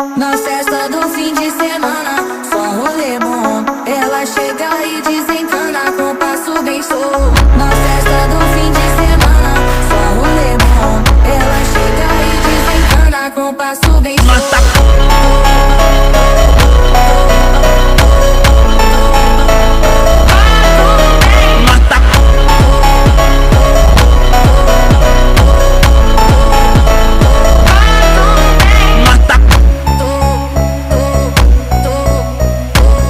Na festa do fim de semana, só rolê bom. Ela chega e desencana com passo bem solto. Na festa